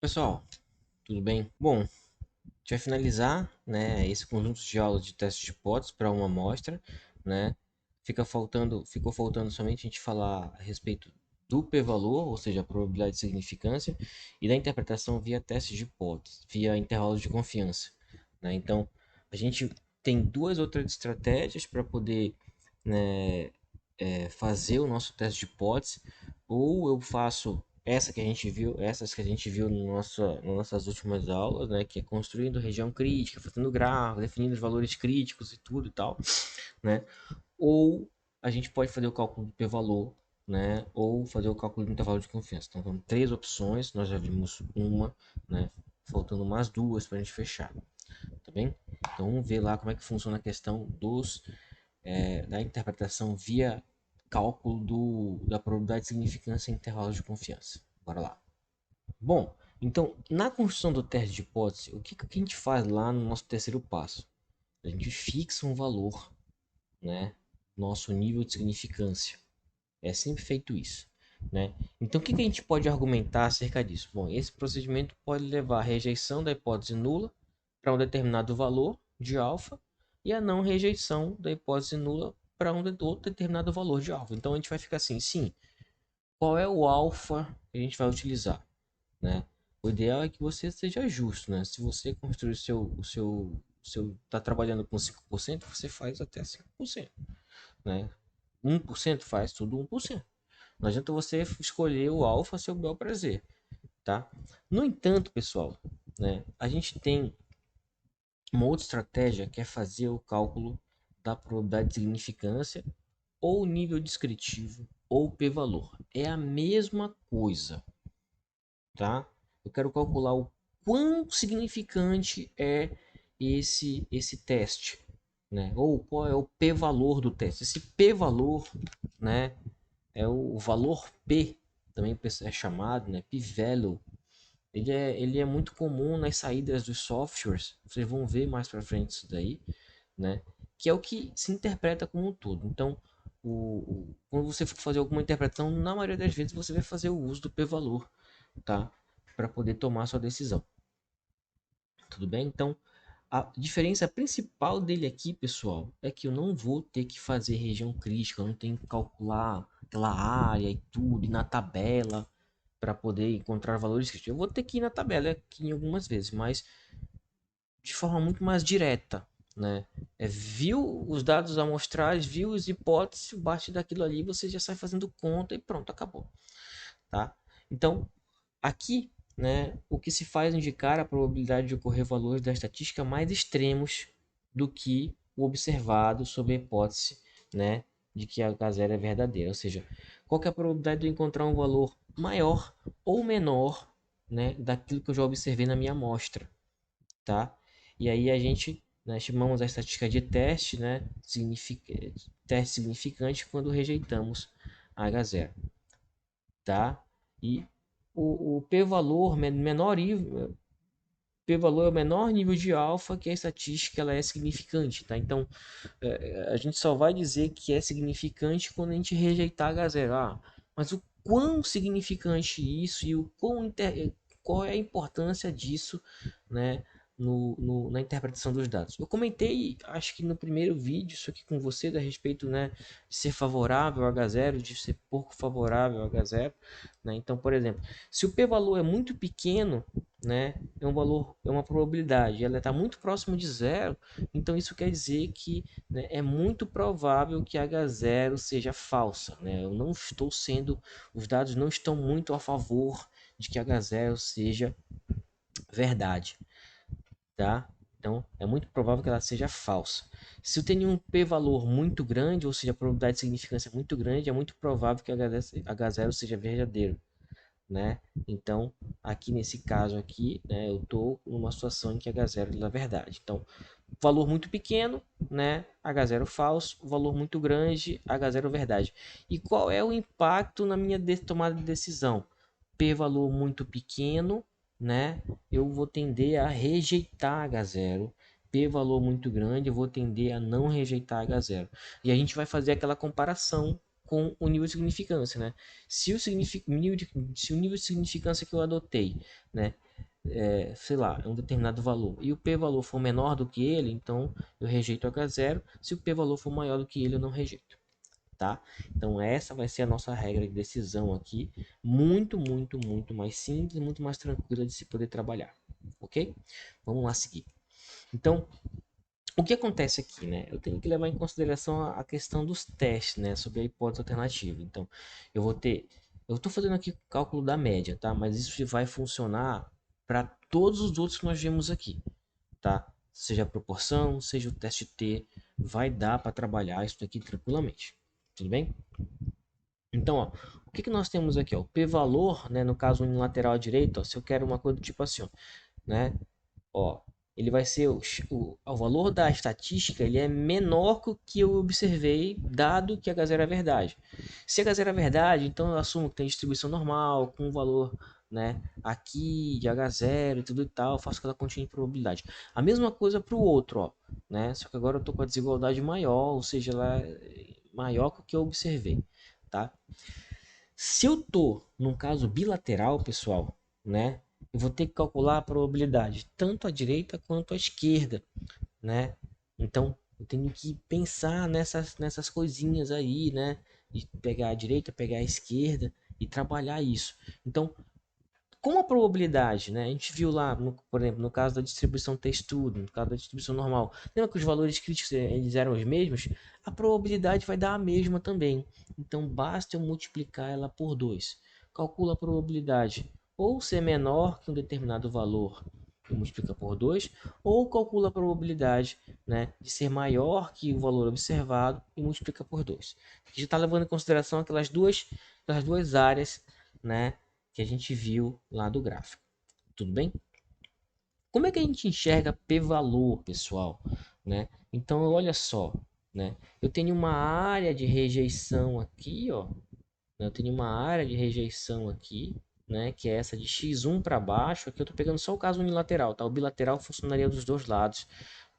Pessoal, tudo bem? Bom, a gente vai finalizar, né, esse conjunto de aulas de teste de hipóteses para uma amostra, né? Ficou faltando somente a gente falar a respeito do p-valor, ou seja, a probabilidade de significância, e da interpretação via teste de hipóteses, via intervalos de confiança, né? Então, a gente tem duas outras estratégias para poder, né, fazer o nosso teste de hipótese, ou eu faço essas que a gente viu no nas nossas últimas aulas, né, que é construindo região crítica, fazendo grafo, definindo os valores críticos e tudo e tal, né? Ou a gente pode fazer o cálculo do p-valor, né, ou fazer o cálculo do intervalo de confiança. Então, são três opções, nós já vimos uma, né, faltando mais duas para a gente fechar, tá bem? Então, vamos ver lá como é que funciona a questão da interpretação via cálculo da probabilidade de significância em intervalos de confiança. Bora lá. Bom, então, na construção do teste de hipótese, o que a gente faz lá no nosso terceiro passo? A gente fixa um valor, né? Nosso nível de significância. É sempre feito isso, né? Então, o que a gente pode argumentar acerca disso? Bom, esse procedimento pode levar à rejeição da hipótese nula para um determinado valor de alfa e a não rejeição da hipótese nula para outro determinado valor de alfa. Então, a gente vai ficar assim, sim, qual é o alfa que a gente vai utilizar, né? O ideal é que você seja justo, né? Se você construir tá trabalhando com 5%, você faz até 5%, né? 1% faz tudo 1%. Não adianta você escolher o alfa a seu bel prazer, tá? No entanto, pessoal, né, a gente tem uma outra estratégia que é fazer o cálculo da probabilidade de significância ou nível descritivo ou p-valor. É a mesma coisa, tá? Eu quero calcular o quão significante é esse teste, né? Ou qual é o p-valor do teste. Esse p-valor, né, é o valor P, também é chamado, né, p-value. Ele é muito comum nas saídas dos softwares. Vocês vão ver mais para frente isso daí, né? Que é o que se interpreta como um todo. Então, quando você for fazer alguma interpretação, na maioria das vezes você vai fazer o uso do p-valor, tá? Para poder tomar sua decisão. Tudo bem? Então, a diferença principal dele aqui, pessoal, é que eu não vou ter que fazer região crítica, eu não tenho que calcular aquela área e tudo, e na tabela para poder encontrar valores críticos. Eu vou ter que ir na tabela aqui em algumas vezes, mas de forma muito mais direta, né? Viu os dados amostrais, viu as hipóteses, bate daquilo ali, você já sai fazendo conta e pronto, acabou, tá? Então, aqui, né, o que se faz indicar a probabilidade de ocorrer valores da estatística mais extremos do que o observado sob a hipótese, né, de que a H0 é verdadeira. Ou seja, qual que é a probabilidade de eu encontrar um valor maior ou menor, né, daquilo que eu já observei na minha amostra, tá? E aí a gente, né, chamamos a estatística de teste, né, teste significante quando rejeitamos a H0, tá? E o p-valor menor p-valor é o menor nível de alfa que a estatística ela é significante, tá? Então, a gente só vai dizer que é significante quando a gente rejeitar H0. Ah, mas o quão significante isso e qual é a importância disso, né, na interpretação dos dados? Eu comentei, acho que no primeiro vídeo, isso aqui com você, a respeito, né, de ser favorável a H0, de ser pouco favorável a H0, né? Então, por exemplo, se o p-valor é muito pequeno, né, é um valor, é uma probabilidade, ela está muito próximo de zero, então isso quer dizer que, né, é muito provável que H0 seja falsa, né? Eu não estou sendo, os dados não estão muito a favor de que H0 seja verdade, tá? Então é muito provável que ela seja falsa. Se eu tenho um p-valor muito grande, ou seja, a probabilidade de significância muito grande, é muito provável que H0 seja verdadeiro, né? Então, aqui nesse caso aqui, né, eu estou numa situação em que H0 é da verdade. Então, valor muito pequeno, né, H0 falso, valor muito grande, H0 verdade. E qual é o impacto na minha tomada de decisão? P valor muito pequeno, né, eu vou tender a rejeitar H0. P valor muito grande, eu vou tender a não rejeitar H0. E a gente vai fazer aquela comparação com o nível de significância, né? Se o nível de significância que eu adotei, né, sei lá, é um determinado valor, e o p-valor for menor do que ele, então eu rejeito H0. Se o p-valor for maior do que ele, eu não rejeito. Tá? Então essa vai ser a nossa regra de decisão aqui, muito mais simples, muito mais tranquila de se poder trabalhar, ok? Vamos lá seguir. Então, o que acontece aqui, né? Eu tenho que levar em consideração a questão dos testes, né? Sobre a hipótese alternativa. Então, eu estou fazendo aqui o cálculo da média, tá? Mas isso vai funcionar para todos os outros que nós vemos aqui, tá? Seja a proporção, seja o teste T, vai dar para trabalhar isso daqui tranquilamente, tudo bem? Então, ó, o que nós temos aqui? Ó, o p-valor, né? No caso unilateral à direita, ó, se eu quero uma coisa do tipo assim, ó, né? Ó, ele vai ser o valor da estatística, ele é menor que o que eu observei, dado que H0 é verdade. Se H0 é verdade, então eu assumo que tem distribuição normal, com o valor, né, aqui de H0 e tudo e tal, eu faço aquela continha de probabilidade. A mesma coisa para o outro, ó, né? Só que agora eu estou com a desigualdade maior, ou seja, ela é maior que o que eu observei, tá? Se eu tô num caso bilateral, pessoal, né? Eu vou ter que calcular a probabilidade tanto à direita quanto à esquerda, né? Então, eu tenho que pensar nessas coisinhas aí, né? De pegar a direita, pegar a esquerda e trabalhar isso. Então, com a probabilidade, né? A gente viu lá, por exemplo, no caso da distribuição textudo, no caso da distribuição normal, lembra que os valores críticos eles eram os mesmos? A probabilidade vai dar a mesma também. Então basta eu multiplicar ela por 2. Calcula a probabilidade ou ser menor que um determinado valor e multiplica por 2, ou calcula a probabilidade, né, de ser maior que o valor observado e multiplica por 2. Aqui já está levando em consideração aquelas duas áreas, né, que a gente viu lá do gráfico. Tudo bem? Como é que a gente enxerga p-valor, pessoal? Né? Então, olha só, né? Eu tenho uma área de rejeição aqui, ó. Eu tenho uma área de rejeição aqui, né? Que é essa de x1 para baixo. Aqui eu estou pegando só o caso unilateral, tá? O bilateral funcionaria dos dois lados,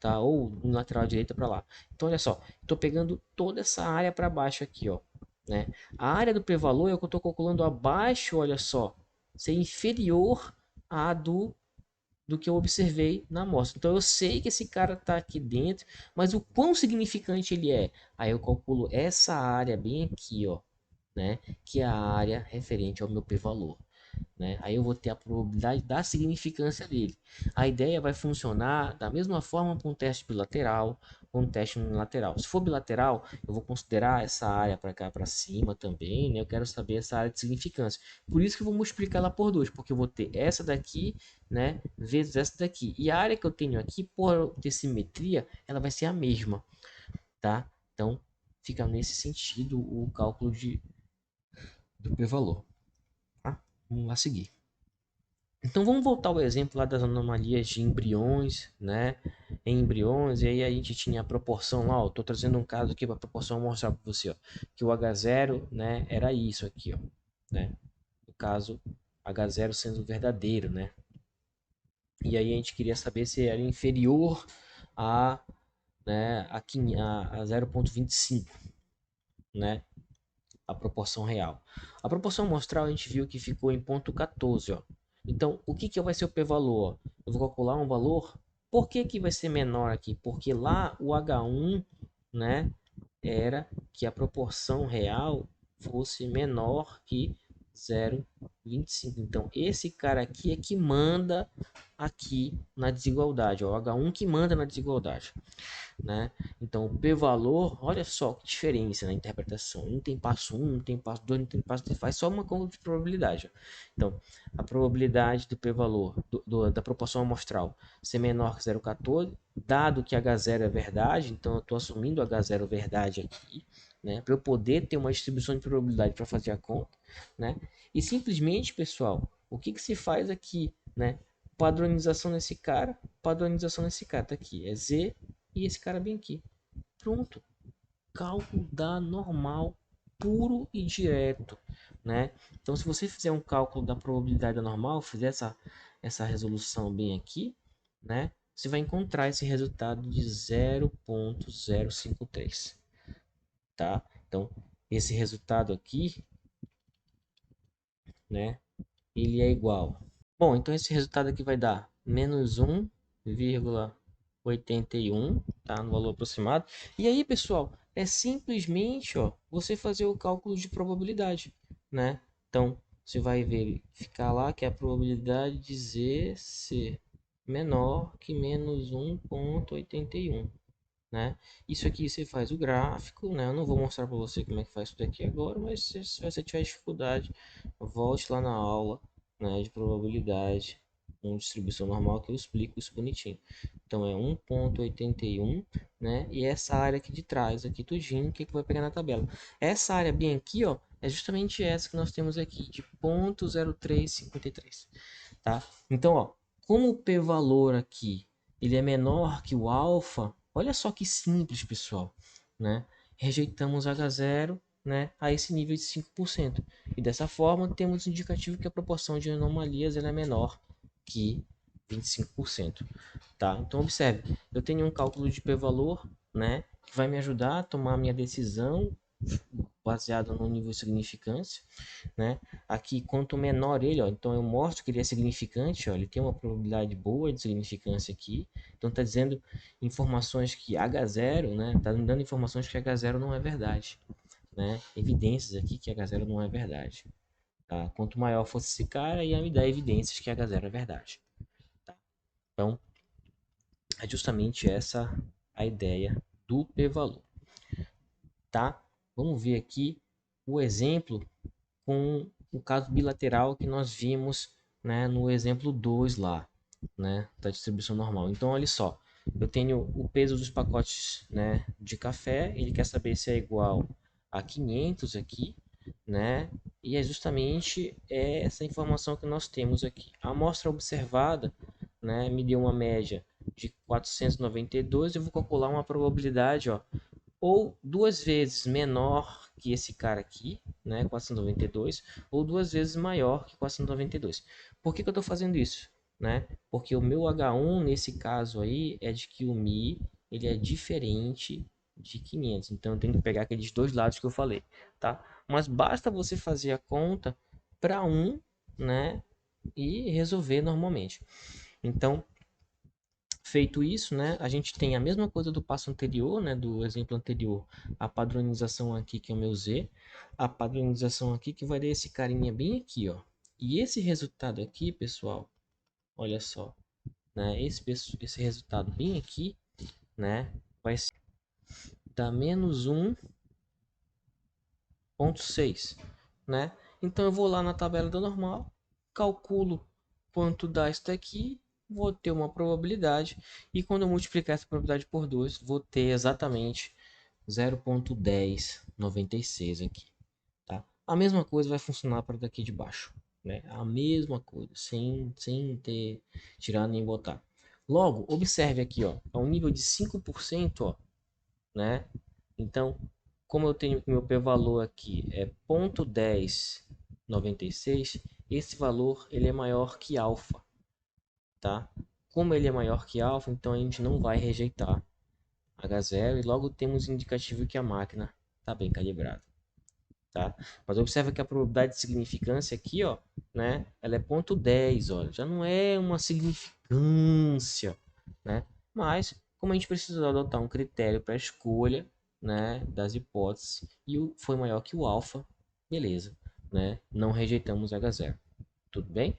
tá? Ou unilateral direita para lá. Então, olha só, estou pegando toda essa área para baixo aqui, ó. Né? A área do p-valor é o que eu estou calculando abaixo, olha só, ser inferior à do que eu observei na amostra. Então eu sei que esse cara está aqui dentro, mas o quão significante ele é? Aí eu calculo essa área bem aqui, ó, né? Que é a área referente ao meu p-valor. Né? Aí eu vou ter a probabilidade da significância dele. A ideia vai funcionar da mesma forma para um teste bilateral, ou um teste unilateral. Se for bilateral, eu vou considerar essa área para cá para cima também, né? Eu quero saber essa área de significância. Por isso que eu vou multiplicar ela por 2, porque eu vou ter essa daqui, né, vezes essa daqui. E a área que eu tenho aqui, por ter simetria, ela vai ser a mesma, tá? Então, fica nesse sentido o cálculo do p-valor. Tá? Vamos lá seguir. Então vamos voltar ao exemplo lá das anomalias de embriões, né? Em embriões, e aí a gente tinha a proporção lá, ó, tô trazendo um caso aqui para a proporção mostrar para você, ó, que o H0, né, era isso aqui, ó, né? No caso, H0 sendo verdadeiro, né? E aí a gente queria saber se era inferior a, né, a 0,25, né? A proporção real. A proporção amostral a gente viu que ficou em ponto 14, ó. Então, o que que vai ser o p-valor? Eu vou calcular um valor. Por que que vai ser menor aqui? Porque lá o H1, né, era que a proporção real fosse menor que 0,25. Então, esse cara aqui é que manda aqui na desigualdade, ó, o H1 que manda na desigualdade, né? Então, o p-valor, olha só que diferença na interpretação. Um tem passo 1, um tem passo 2, um tem passo 3, faz só uma conta de probabilidade. Então, a probabilidade do p-valor, da proporção amostral, ser menor que 0,14, dado que H0 é verdade, então eu estou assumindo H0 verdade aqui, né? Para eu poder ter uma distribuição de probabilidade para fazer a conta, né? E simplesmente, pessoal, o que, que se faz aqui, né? Padronização nesse cara, tá aqui, é Z e esse cara bem aqui. Pronto. Cálculo da normal puro e direto, né? Então, se você fizer um cálculo da probabilidade da normal, fizer essa resolução bem aqui, né? Você vai encontrar esse resultado de 0,053, tá? Então, esse resultado aqui, né? Ele é igual Bom, então esse resultado aqui vai dar menos 1,81, tá? No valor aproximado. E aí, pessoal, é simplesmente, ó, você fazer o cálculo de probabilidade, né? Então, você vai verificar lá que a probabilidade de Z ser menor que menos 1,81, né? Isso aqui você faz o gráfico, né? Eu não vou mostrar para você como é que faz isso daqui agora, mas se você tiver dificuldade, volte lá na aula, né, de probabilidade com distribuição normal que eu explico isso bonitinho. Então é 1,81, né? E essa área aqui de trás, aqui tudinho, o que que vai pegar na tabela? Essa área bem aqui, ó, é justamente essa que nós temos aqui, de 0,0353, tá? Então, ó, como o p-valor aqui ele é menor que o alfa, olha só que simples, pessoal, né? Rejeitamos H0, né, a esse nível de 5%. E dessa forma, temos indicativo que a proporção de anomalias ela é menor que 25%. Tá? Então, observe, eu tenho um cálculo de p-valor, né, que vai me ajudar a tomar a minha decisão baseado no nível de significância, né? Aqui, quanto menor ele, ó, então eu mostro que ele é significante, ó, ele tem uma probabilidade boa de significância aqui. Então está dizendo informações que H0, né? Está me dando informações que H0 não é verdade, né? Evidências aqui que H0 não é verdade. Tá? Quanto maior fosse esse cara, ia me dar evidências que H0 é verdade. Tá? Então, é justamente essa a ideia do p-valor, tá? Vamos ver aqui o exemplo com o caso bilateral que nós vimos, né, no exemplo 2 lá, né, da distribuição normal. Então, olha só, eu tenho o peso dos pacotes, né, de café, ele quer saber se é igual a 500 aqui, né, e é justamente essa informação que nós temos aqui. A amostra observada, né, me deu uma média de 492, eu vou calcular uma probabilidade, ó, ou duas vezes menor que esse cara aqui, né, 492, ou duas vezes maior que 492. Por que que eu estou fazendo isso? Né? Porque o meu H1 nesse caso aí é de que o Mi ele é diferente de 500. Então eu tenho que pegar aqueles dois lados que eu falei, tá? Mas basta você fazer a conta para um, né, e resolver normalmente. Então, feito isso, né, a gente tem a mesma coisa do passo anterior, né, do exemplo anterior, a padronização aqui que é o meu Z, a padronização aqui que vai dar esse carinha bem aqui, ó. E esse resultado aqui, pessoal, olha só, né, esse resultado bem aqui, né, vai ser da menos 1,6, né? Então eu vou lá na tabela do normal, calculo quanto dá isso daqui, vou ter uma probabilidade e quando eu multiplicar essa probabilidade por 2, vou ter exatamente 0,1096 aqui, tá? A mesma coisa vai funcionar para daqui de baixo, né? A mesma coisa, sem ter tirado nem botar. Logo, observe aqui, ó, a um nível de 5%, ó, né? Então, como eu tenho meu p-valor aqui é 0,1096, esse valor ele é maior que alfa, tá? Como ele é maior que alfa, então a gente não vai rejeitar H0 e logo temos indicativo que a máquina está bem calibrada, tá? Mas observa que a probabilidade de significância aqui, ó, né? Ela é 0,10, olha, já não é uma significância, né? Mas como a gente precisa adotar um critério para a escolha, né, das hipóteses e foi maior que o alfa, beleza, né? Não rejeitamos H0. Tudo bem?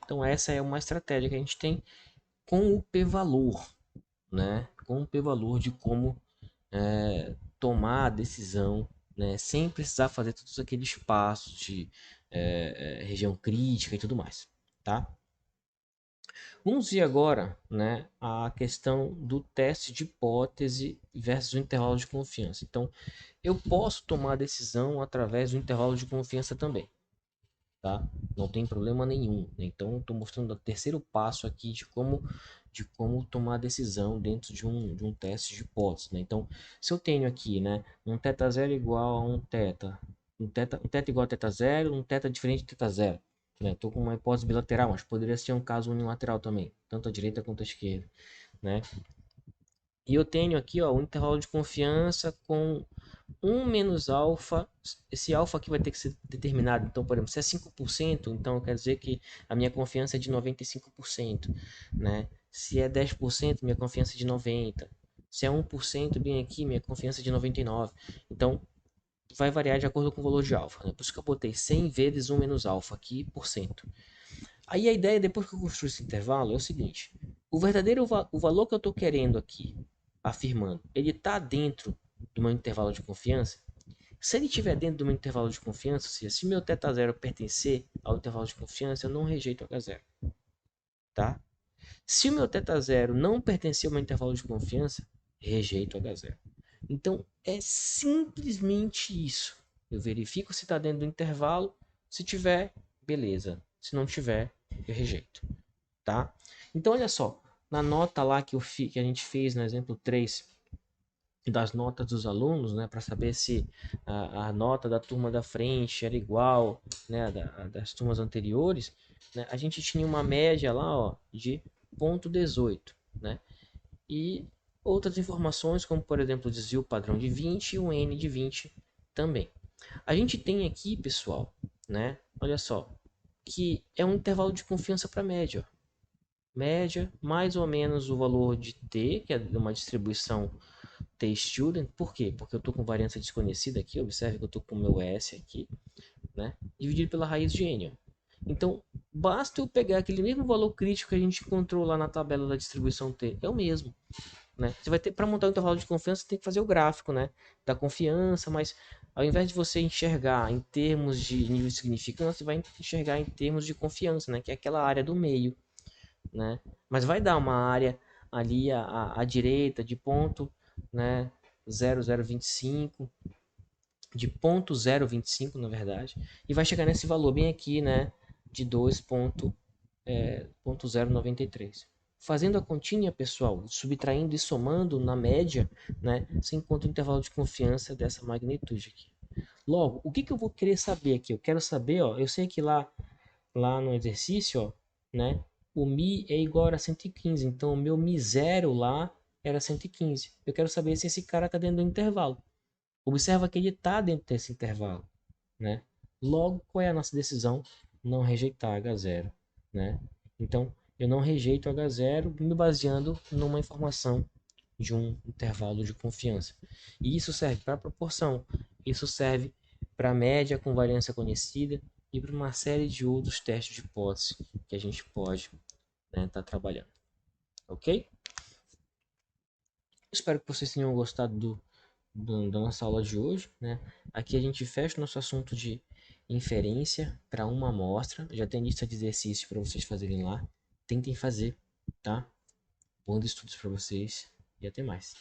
Então essa é uma estratégia que a gente tem com o p-valor, né? Com o p-valor de como tomar a decisão, né, sem precisar fazer todos aqueles passos de região crítica e tudo mais, tá? Vamos ver agora, né, a questão do teste de hipótese versus o intervalo de confiança. Então, eu posso tomar a decisão através do intervalo de confiança também, tá? Não tem problema nenhum. Então, estou mostrando o terceiro passo aqui de como tomar a decisão dentro de um teste de hipótese, né? Então, se eu tenho aqui, né, um θ zero igual a um θ igual a θ zero, um θ diferente de θ zero, né? Estou com uma hipótese bilateral, mas poderia ser um caso unilateral também, tanto a direita quanto a esquerda, né? E eu tenho aqui, ó, um intervalo de confiança com 1 menos alfa, esse alfa aqui vai ter que ser determinado. Então, por exemplo, se é 5%, então quer dizer que a minha confiança é de 95%, né? Se é 10%, minha confiança é de 90%. Se é 1%, bem aqui, minha confiança é de 99%. Então, vai variar de acordo com o valor de alfa, né? Por isso que eu botei 100 vezes 1 menos alfa aqui, por cento. Aí a ideia, depois que eu construo esse intervalo, é o seguinte. O valor que eu estou querendo aqui, afirmando, ele está dentro do meu intervalo de confiança? Se ele estiver dentro do meu intervalo de confiança, ou seja, se meu θ zero pertencer ao intervalo de confiança, eu não rejeito H0, tá? Se o meu θ zero não pertencer ao meu intervalo de confiança, rejeito H0. Então, é simplesmente isso. Eu verifico se está dentro do intervalo. Se tiver, beleza. Se não tiver, eu rejeito, tá? Então, olha só. Na nota lá que a gente fez no exemplo 3 das notas dos alunos, né, para saber se a nota da turma da frente era igual, né, das turmas anteriores, né, a gente tinha uma média lá, ó, de 0,18, né, e outras informações, como por exemplo o desvio padrão de 20 e o N de 20 também. A gente tem aqui, pessoal, né, olha só, que é um intervalo de confiança para média, ó. Média mais ou menos o valor de T, que é uma distribuição T-student. Por quê? Porque eu estou com variância desconhecida aqui. Observe que eu estou com o meu S aqui, né? Dividido pela raiz de N. Ó. Então, basta eu pegar aquele mesmo valor crítico que a gente encontrou lá na tabela da distribuição T. É o mesmo, né? Você vai ter, para montar um intervalo de confiança, você tem que fazer o gráfico, né? Da confiança, mas ao invés de você enxergar em termos de nível de significância, você vai enxergar em termos de confiança, né? Que é aquela área do meio, né? Mas vai dar uma área ali à direita de ponto, né? 0,025, de 0,025 na verdade, e vai chegar nesse valor bem aqui, né? De 2,093. Fazendo a continha, pessoal, subtraindo e somando na média, né? Você encontra o intervalo de confiança dessa magnitude aqui. Logo, o que, que eu vou querer saber aqui? Eu quero saber, ó, eu sei que lá no exercício, ó, né? O Mi é igual a 115, então o meu Mi zero lá era 115. Eu quero saber se esse cara está dentro do intervalo. Observa que ele está dentro desse intervalo, né? Logo, qual é a nossa decisão? Não rejeitar H0, né? Então, eu não rejeito H0 me baseando numa informação de um intervalo de confiança. E isso serve para proporção, isso serve para média com variância conhecida e para uma série de outros testes de hipótese que a gente pode estar trabalhando. Ok? Espero que vocês tenham gostado da nossa aula de hoje, né? Aqui a gente fecha o nosso assunto de inferência para uma amostra. Já tem lista de exercícios para vocês fazerem lá. Tentem fazer, tá? Bons estudos para vocês e até mais.